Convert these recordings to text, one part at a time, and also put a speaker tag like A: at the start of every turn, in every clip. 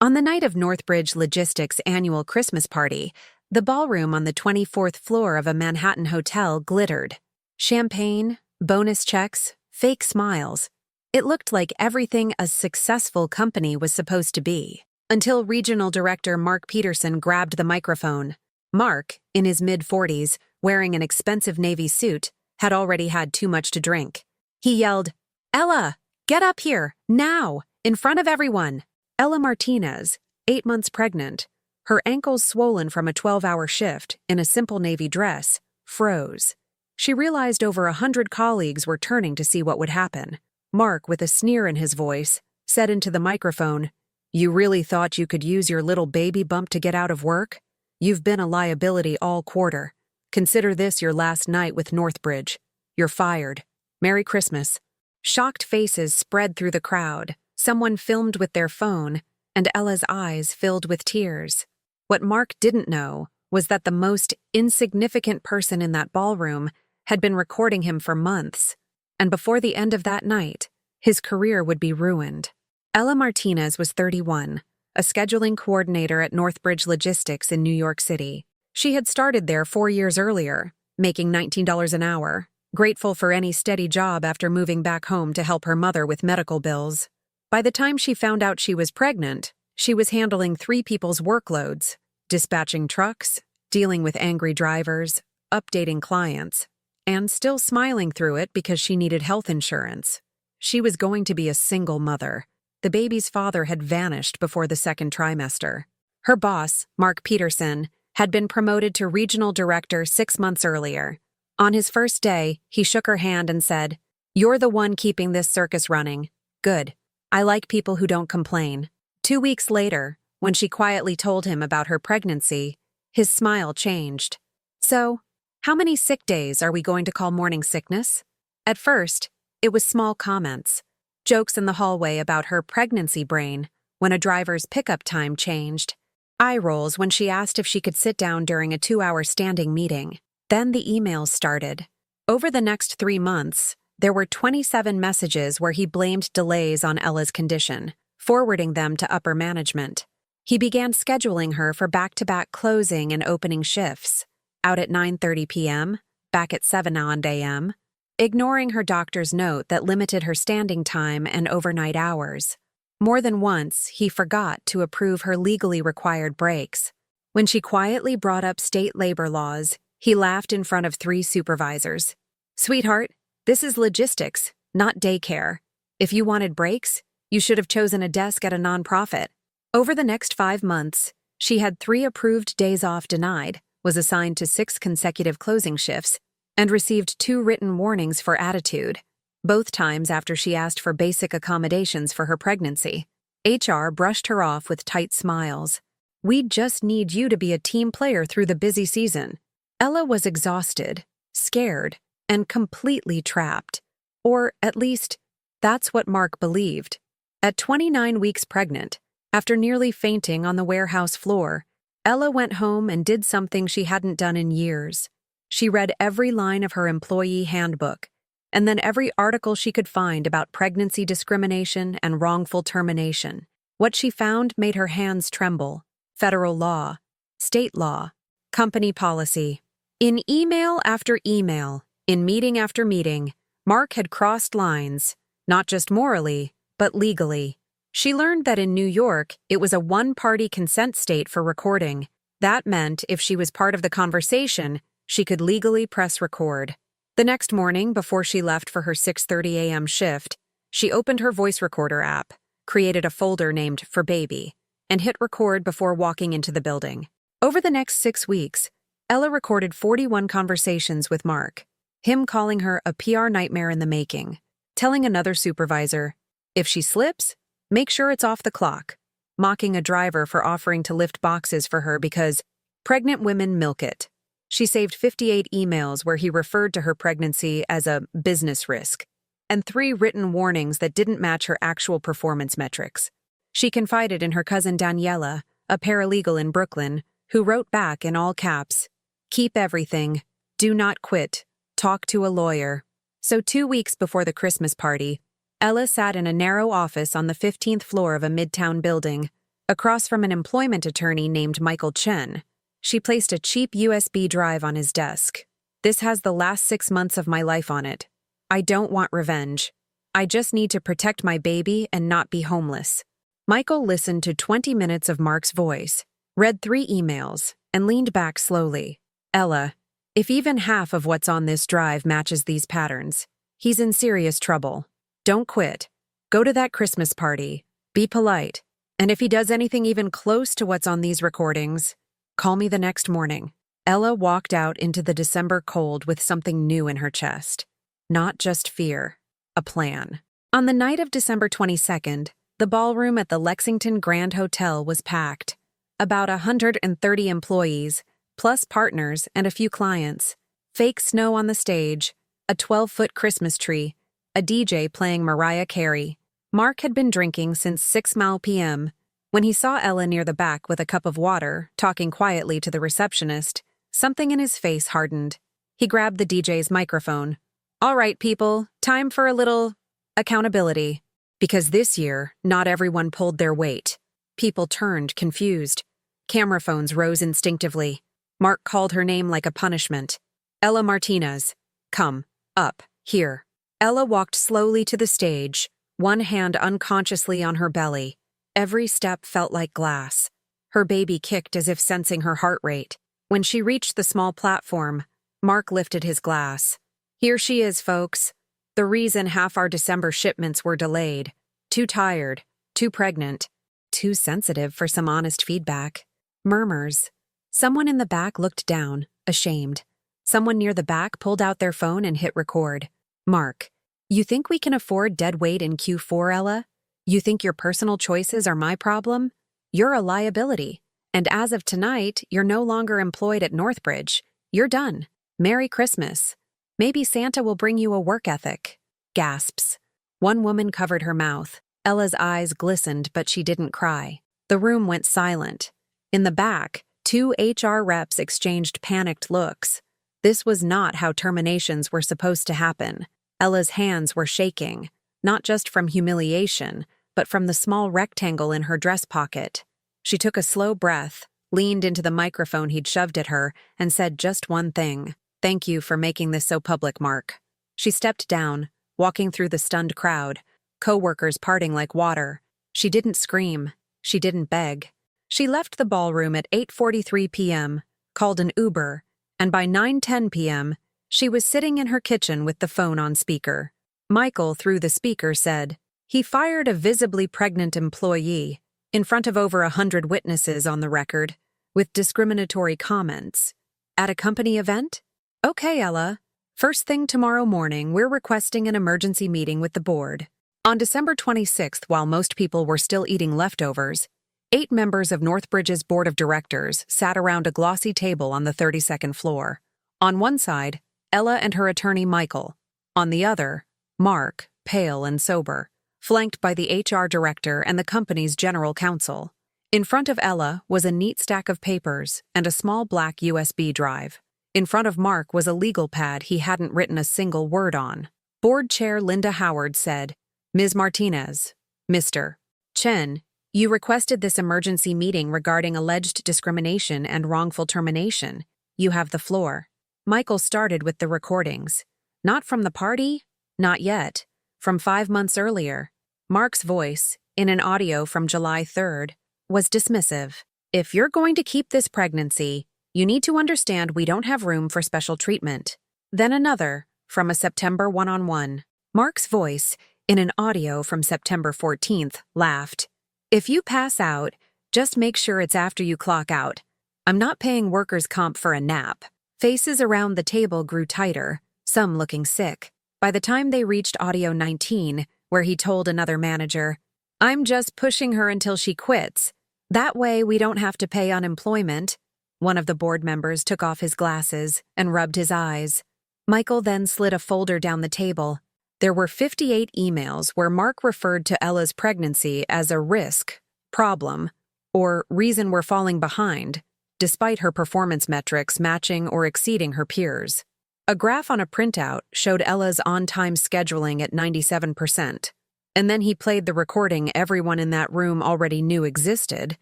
A: On the night of Northbridge Logistics' annual Christmas party, the ballroom on the 24th floor of a Manhattan hotel glittered. Champagne, bonus checks, fake smiles. It looked like everything a successful company was supposed to be, until Regional Director Mark Peterson grabbed the microphone. Mark, in his mid-40s, wearing an expensive navy suit, had already had too much to drink. He yelled, "Ella, get up here, now, in front of everyone." Ella Martinez, 8 months pregnant, her ankles swollen from a 12-hour shift in a simple navy dress, froze. She realized over 100 colleagues were turning to see what would happen. Mark, with a sneer in his voice, said into the microphone, "You really thought you could use your little baby bump to get out of work? You've been a liability all quarter. Consider this your last night with Northbridge. You're fired. Merry Christmas." Shocked faces spread through the crowd. Someone filmed with their phone, and Ella's eyes filled with tears. What Mark didn't know was that the most insignificant person in that ballroom had been recording him for months, and before the end of that night, his career would be ruined. Ella Martinez was 31, a scheduling coordinator at Northbridge Logistics in New York City. She had started there 4 years earlier, making $19 an hour, grateful for any steady job after moving back home to help her mother with medical bills. By the time she found out she was pregnant, she was handling 3 people's workloads, dispatching trucks, dealing with angry drivers, updating clients, and still smiling through it because she needed health insurance. She was going to be a single mother. The baby's father had vanished before the second trimester. Her boss, Mark Peterson, had been promoted to regional director 6 months earlier. On his first day, he shook her hand and said, "You're the one keeping this circus running. Good. I like people who don't complain." 2 weeks later, when she quietly told him about her pregnancy, his smile changed. "So, how many sick days are we going to call morning sickness?" At first, it was small comments, jokes in the hallway about her pregnancy brain when a driver's pickup time changed, eye rolls when she asked if she could sit down during a 2-hour standing meeting. Then the emails started. Over the next 3 months, there were 27 messages where he blamed delays on Ella's condition, forwarding them to upper management. He began scheduling her for back-to-back closing and opening shifts, out at 9:30 p.m., back at 7 a.m., ignoring her doctor's note that limited her standing time and overnight hours. More than once, he forgot to approve her legally required breaks. When she quietly brought up state labor laws, he laughed in front of 3 supervisors. "Sweetheart, this is logistics, not daycare. If you wanted breaks, you should have chosen a desk at a nonprofit." Over the next 5 months, she had 3 approved days off denied, was assigned to 6 consecutive closing shifts, and received 2 written warnings for attitude, both times after she asked for basic accommodations for her pregnancy. HR brushed her off with tight smiles. "We just need you to be a team player through the busy season." Ella was exhausted, scared, and completely trapped. Or, at least, that's what Mark believed. At 29 weeks pregnant, after nearly fainting on the warehouse floor, Ella went home and did something she hadn't done in years. She read every line of her employee handbook, and then every article she could find about pregnancy discrimination and wrongful termination. What she found made her hands tremble. Federal law, state law, company policy. In email after email, in meeting after meeting, Mark had crossed lines, not just morally, but legally. She learned that in New York, it was a one-party consent state for recording. That meant if she was part of the conversation, she could legally press record. The next morning, before she left for her 6:30 a.m. shift, she opened her voice recorder app, created a folder named For Baby, and hit record before walking into the building. Over the next 6 weeks, Ella recorded 41 conversations with Mark, him calling her a PR nightmare in the making, telling another supervisor, "If she slips, make sure it's off the clock," mocking a driver for offering to lift boxes for her because pregnant women milk it. She saved 58 emails where he referred to her pregnancy as a business risk, and 3 written warnings that didn't match her actual performance metrics. She confided in her cousin Daniela, a paralegal in Brooklyn, who wrote back in all caps, "Keep everything. Do not quit. Talk to a lawyer." So 2 weeks before the Christmas party, Ella sat in a narrow office on the 15th floor of a midtown building, Across from an employment attorney named Michael Chen, she placed a cheap USB drive on his desk. This has the last 6 months of my life on it. I don't want revenge. I just need to protect my baby and not be homeless. Michael listened to 20 minutes of Mark's voice, read 3 emails, and leaned back slowly. Ella, if even half of what's on this drive matches these patterns, he's in serious trouble. Don't quit. Go to that Christmas party. Be polite. And if he does anything even close to what's on these recordings, call me the next morning. Ella walked out into the December cold with something new in her chest. Not just fear, a plan. On the night of December 22nd, the ballroom at the Lexington Grand Hotel was packed. About 130 employees, plus partners and a few clients. Fake snow on the stage, a 12-foot Christmas tree, a DJ playing Mariah Carey. Mark had been drinking since 6 p.m. When he saw Ella near the back with a cup of water, talking quietly to the receptionist, something in his face hardened. He grabbed the DJ's microphone. All right, people, time for a little accountability. Because this year, not everyone pulled their weight. People turned, confused. Camera phones rose instinctively. Mark called her name like a punishment. Ella Martinez. Come, up, here. Ella walked slowly to the stage, one hand unconsciously on her belly. Every step felt like glass. Her baby kicked as if sensing her heart rate. When she reached the small platform, Mark lifted his glass. Here she is, folks. The reason half our December shipments were delayed. Too tired, too pregnant, too sensitive for some honest feedback. Murmurs. Someone in the back looked down, ashamed. Someone near the back pulled out their phone and hit record. Mark, you think we can afford dead weight in Q4, Ella? You think your personal choices are my problem? You're a liability. And as of tonight, you're no longer employed at Northbridge. You're done. Merry Christmas. Maybe Santa will bring you a work ethic. Gasps. One woman covered her mouth. Ella's eyes glistened, but she didn't cry. The room went silent. In the back, 2 HR reps exchanged panicked looks. This was not how terminations were supposed to happen. Ella's hands were shaking, not just from humiliation, but from the small rectangle in her dress pocket. She took a slow breath, leaned into the microphone he'd shoved at her, and said just one thing. Thank you for making this so public, Mark. She stepped down, walking through the stunned crowd, co-workers parting like water. She didn't scream. She didn't beg. She left the ballroom at 8:43 p.m., called an Uber, and by 9:10 p.m., she was sitting in her kitchen with the phone on speaker. Michael, through the speaker, said, he fired a visibly pregnant employee in front of over 100 witnesses on the record, with discriminatory comments. At a company event? Okay, Ella. First thing tomorrow morning, we're requesting an emergency meeting with the board. On December 26th, while most people were still eating leftovers, 8 members of Northbridge's board of directors sat around a glossy table on the 32nd floor. On one side, Ella and her attorney Michael. On the other, Mark, pale and sober, flanked by the HR director and the company's general counsel. In front of Ella was a neat stack of papers and a small black USB drive. In front of Mark was a legal pad he hadn't written a single word on. Board Chair Linda Howard said, Ms. Martinez, Mr. Chen, you requested this emergency meeting regarding alleged discrimination and wrongful termination. You have the floor. Michael started with the recordings. Not from the party? Not yet. From 5 months earlier. Mark's voice, in an audio from July 3rd, was dismissive. If you're going to keep this pregnancy, you need to understand we don't have room for special treatment. Then another, from a September one-on-one. Mark's voice, in an audio from September 14th, laughed. If you pass out, just make sure it's after you clock out. I'm not paying workers' comp for a nap. Faces around the table grew tighter, some looking sick. By the time they reached audio 19, where he told another manager, I'm just pushing her until she quits. That way we don't have to pay unemployment. One of the board members took off his glasses and rubbed his eyes. Michael then slid a folder down the table. There were 58 emails where Mark referred to Ella's pregnancy as a risk, problem, or reason we're falling behind, despite her performance metrics matching or exceeding her peers. A graph on a printout showed Ella's on-time scheduling at 97%. And then he played the recording everyone in that room already knew existed,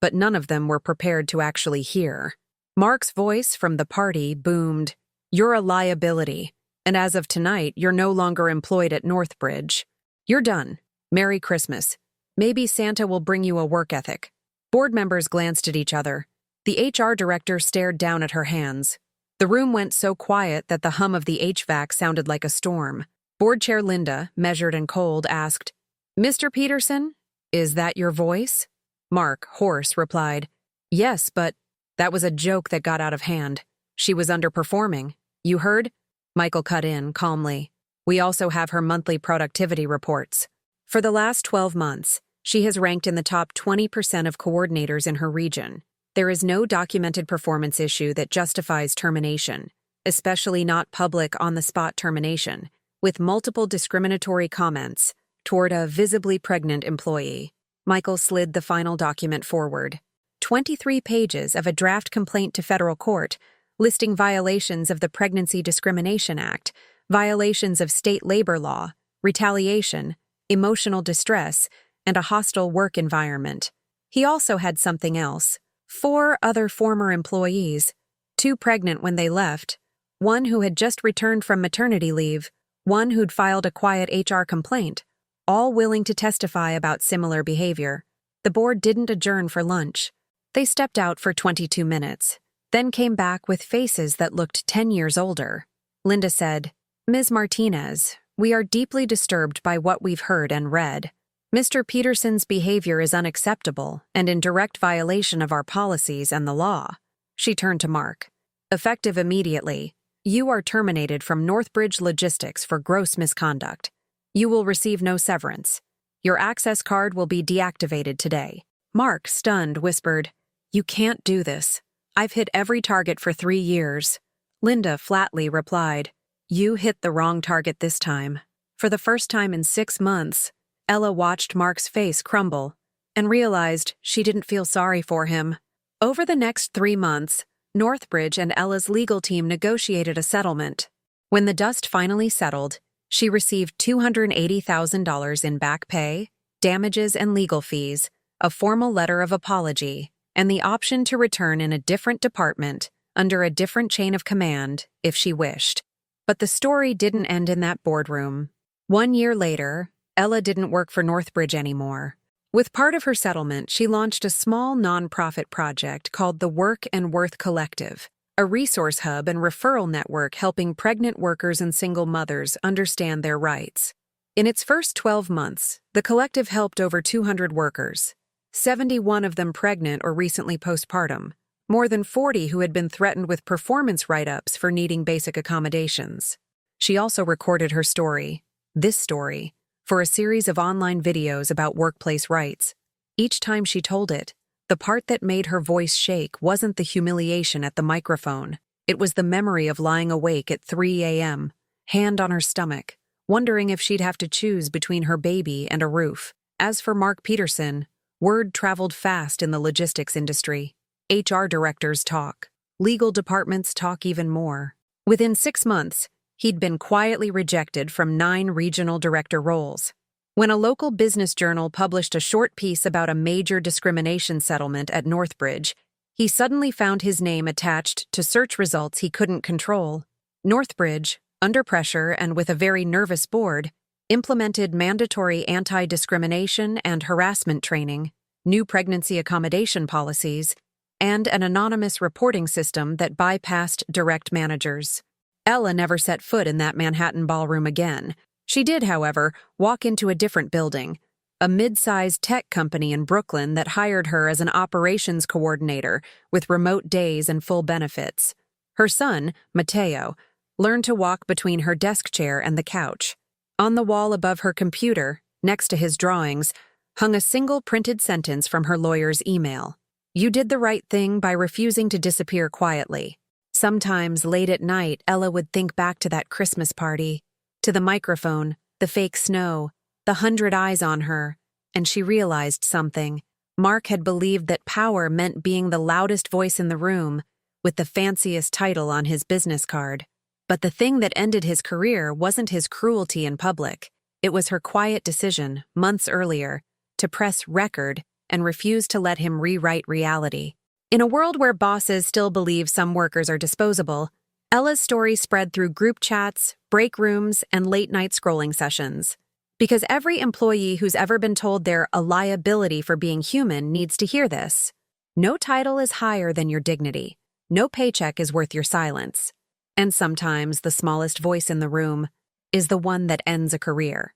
A: but none of them were prepared to actually hear. Mark's voice from the party boomed, "You're a liability, and as of tonight, you're no longer employed at Northbridge. You're done. Merry Christmas. Maybe Santa will bring you a work ethic." Board members glanced at each other. The HR director stared down at her hands. The room went so quiet that the hum of the HVAC sounded like a storm. Board Chair Linda, measured and cold, asked, "Mr. Peterson, is that your voice?" Mark, hoarse, replied, "Yes, but that was a joke that got out of hand. She was underperforming. You heard?" Michael cut in, calmly. "We also have her monthly productivity reports. For the last 12 months, she has ranked in the top 20% of coordinators in her region. There is no documented performance issue that justifies termination, especially not public on-the-spot termination, with multiple discriminatory comments toward a visibly pregnant employee." Michael slid the final document forward. 23 pages of a draft complaint to federal court, listing violations of the Pregnancy Discrimination Act, violations of state labor law, retaliation, emotional distress, and a hostile work environment. He also had something else. 4 other former employees, 2 pregnant when they left, 1 who had just returned from maternity leave, 1 who'd filed a quiet HR complaint, all willing to testify about similar behavior. The board didn't adjourn for lunch. They stepped out for 22 minutes, then came back with faces that looked 10 years older. Linda said, "Ms. Martinez, we are deeply disturbed by what we've heard and read. Mr. Peterson's behavior is unacceptable and in direct violation of our policies and the law." She turned to Mark. "Effective immediately, you are terminated from Northbridge Logistics for gross misconduct. You will receive no severance. Your access card will be deactivated today." Mark, stunned, whispered, "You can't do this. I've hit every target for 3 years." Linda flatly replied, "You hit the wrong target this time." For the first time in 6 months, Ella watched Mark's face crumble and realized she didn't feel sorry for him. Over the next 3 months, Northbridge and Ella's legal team negotiated a settlement. When the dust finally settled, she received $280,000 in back pay, damages and legal fees, a formal letter of apology, and the option to return in a different department under a different chain of command if she wished. But the story didn't end in that boardroom. 1 year later, Ella didn't work for Northbridge anymore. With part of her settlement, she launched a small nonprofit project called the Work and Worth Collective, a resource hub and referral network helping pregnant workers and single mothers understand their rights. In its first 12 months, the collective helped over 200 workers, 71 of them pregnant or recently postpartum, more than 40 who had been threatened with performance write-ups for needing basic accommodations. She also recorded her story, this story, for a series of online videos about workplace rights. Each time she told it, the part that made her voice shake wasn't the humiliation at the microphone. It was the memory of lying awake at 3 a.m., hand on her stomach, wondering if she'd have to choose between her baby and a roof. As for Mark Peterson, word traveled fast in the logistics industry. HR directors talk. Legal departments talk even more. Within 6 months, he'd been quietly rejected from 9 regional director roles. When a local business journal published a short piece about a major discrimination settlement at Northbridge, he suddenly found his name attached to search results he couldn't control. Northbridge, under pressure and with a very nervous board, implemented mandatory anti-discrimination and harassment training, new pregnancy accommodation policies, and an anonymous reporting system that bypassed direct managers. Ella never set foot in that Manhattan ballroom again. She did, however, walk into a different building, a mid-sized tech company in Brooklyn that hired her as an operations coordinator with remote days and full benefits. Her son, Mateo, learned to walk between her desk chair and the couch. On the wall above her computer, next to his drawings, hung a single printed sentence from her lawyer's email. "You did the right thing by refusing to disappear quietly." Sometimes, late at night, Ella would think back to that Christmas party, to the microphone, the fake snow, the 100 eyes on her, and she realized something. Mark had believed that power meant being the loudest voice in the room, with the fanciest title on his business card. But the thing that ended his career wasn't his cruelty in public. It was her quiet decision, months earlier, to press record and refuse to let him rewrite reality. In a world where bosses still believe some workers are disposable, Ella's story spread through group chats, break rooms, and late-night scrolling sessions. Because every employee who's ever been told they're a liability for being human needs to hear this. No title is higher than your dignity. No paycheck is worth your silence. And sometimes the smallest voice in the room is the one that ends a career.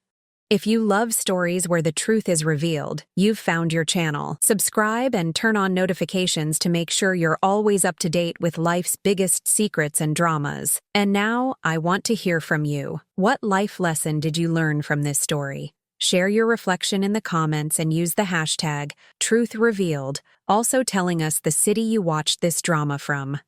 A: If you love stories where the truth is revealed, you've found your channel. Subscribe and turn on notifications to make sure you're always up to date with life's biggest secrets and dramas. And now, I want to hear from you. What life lesson did you learn from this story? Share your reflection in the comments and use the hashtag #TruthRevealed, also telling us the city you watched this drama from.